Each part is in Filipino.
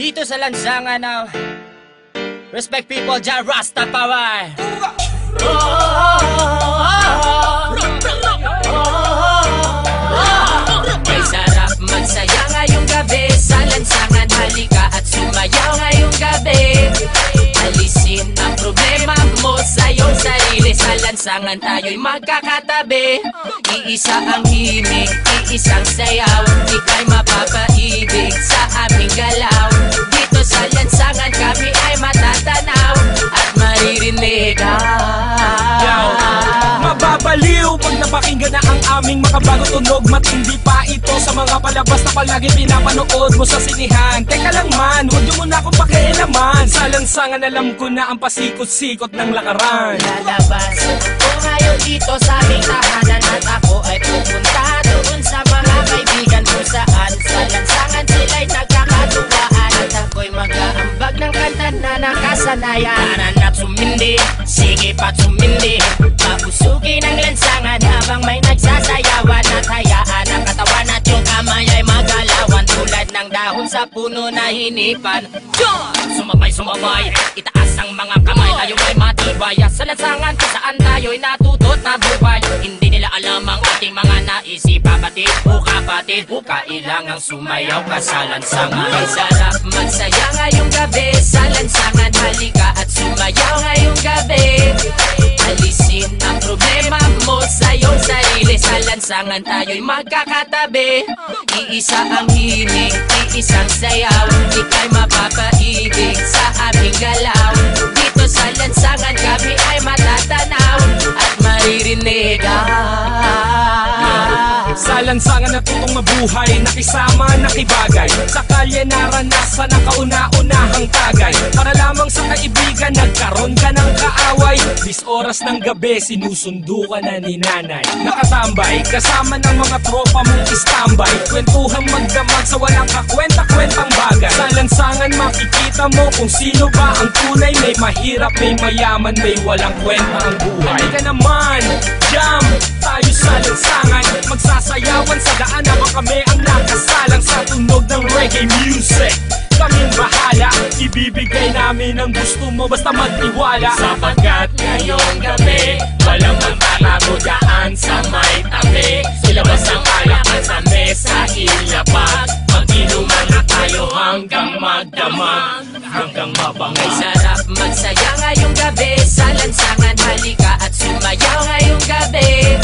Dito sa lansangan ng Respect People, Jah Rastafari. May sarap magsaya ngayong gabi sa lansangan, halika at sumayaw ngayong gabi. Alisin ang problema mo sa iyong sarili, sa lansangan tayo'y magkakatabi. Iisa ang himig, iisang sayaw, ika'y mapapaibig sa aming galaw. Dito sa lansangan kami ay matatanaw at maririnig. Mababaliw pag napakinggan na ang aming makabagong tunog. Matindi pa ito sa mga palabas na palagi pinapanood mo sa sinihan. Teka lang man, huwag niyo muna akong pakialaman. Sa lansangan alam ko na ang pasikot-sikot ng lakaran. Lalabas ko ngayon dito sa aming tahanan, at ako ay pupunta doon sa mga kaibigan kung saan sa lansangan sila'y nagkakatuwaan. At ako'y mag-aambag ng kanta na nakasanayan. Nananap sumindi, sige pa't sumindi, papusukin ang lansangan habang may nagsasayawan. At hayaan ang katawan at yung kamay ay magalawan tulad ng dahon sa puno na hinipan. Sumabay, itaas ang mga kamay, tayo ay matibay. Sa lansangan kung saan tayo'y natutot na buhay. Hindi nila alam ang ating mga naisip, kapatid o kapatid, o kailangang sumayaw ka sa lansangan. May sarap magsaya ngayong gabi sa lansangan, halika at sumayaw ngayong gabi. Alisin ang problema mo sa iyong sarili, sa lansangan tayo'y magkakatabi. Iisa ang himig, iisang sayaw, ika'y mapapaibig sa aming galaw. Dito sa lansangan kami ay matatanaw at maririnig. Sa lansangan natutong mabuhay, nakisama, nakibagay. Sa kalye naranasan ang kauna-unahang tagay. Para lamang sa kaibigan, nagkaroon ka ng kaaway. 10 oras ng gabi, sinusundo ka na ni nanay. Nakatambay, kasama ng mga tropa mong istambay. Kwentuhang magdamag sa walang kakwenta-kwentang bagay. Sa lansangan makikita mo kung sino ba ang tunay. May mahirap, may mayaman, may walang kwenta ang buhay. Halika naman, jam tayo sa lansangan, magsasayawan sa daan habang kami ang nakasalang sa tunog ng reggae music. Kaming bahala, ibibigay namin ang gusto mo, basta magtiwala. Sapagkat ngayong gabi, walang magtatago daan sa may tabi. Ilabas ang alakan sa mesa, ilapag, mag-inuman na tayo hanggang magdamag, hanggang mabangay. May sarap magsaya ngayong gabi sa lansangan, halika at sumayaw ngayong gabi.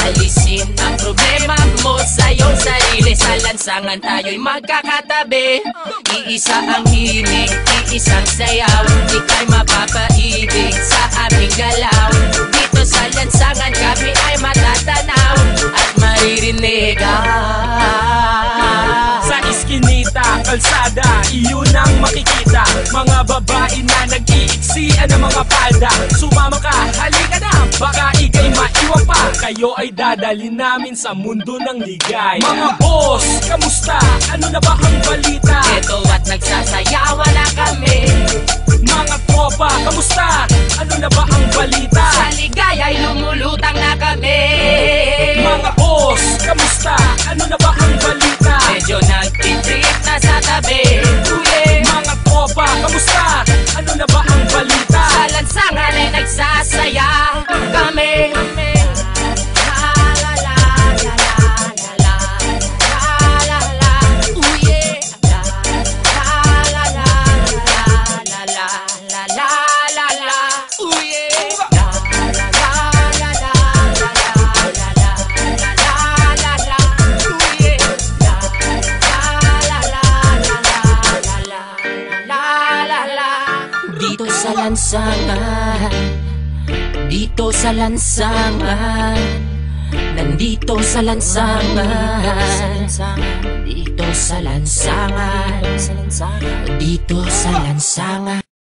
Alisin ang problema mo sa iyong sarili, sa lansangan tayo'y magkakatabi. Iisa ang himig, iisang sayaw, ika'y mapapaibig sa aming galaw. Dito sa lansangan kami ay matatanaw at maririnig. Sa iskinita, kalsada, iyon ang makikita. Mga babae na nag-iiksian ng mga palda. Sumama ka, halika na, baka ika'y maiwan pa. Kayo ay dadalhin namin sa mundo ng ligay. Mga boss, kamusta? Ano na ba ang balita? Eto at nagsasayawan na kami. Mga tropa, kamusta? Ano na ba ang balita? Sa ligaya'y lumulutang na kami. Mga boss, kamusta? Ano na ba ang balita? Medyo nagtitrip na sa tabi. Mga tropa, kamusta? Ano na ba ang balita? Sa lansangan ay nagsasaya kami. Dito sa lansangan, dito sa lansangan, nandito sa lansangan, dito sa lansangan, dito sa lansangan.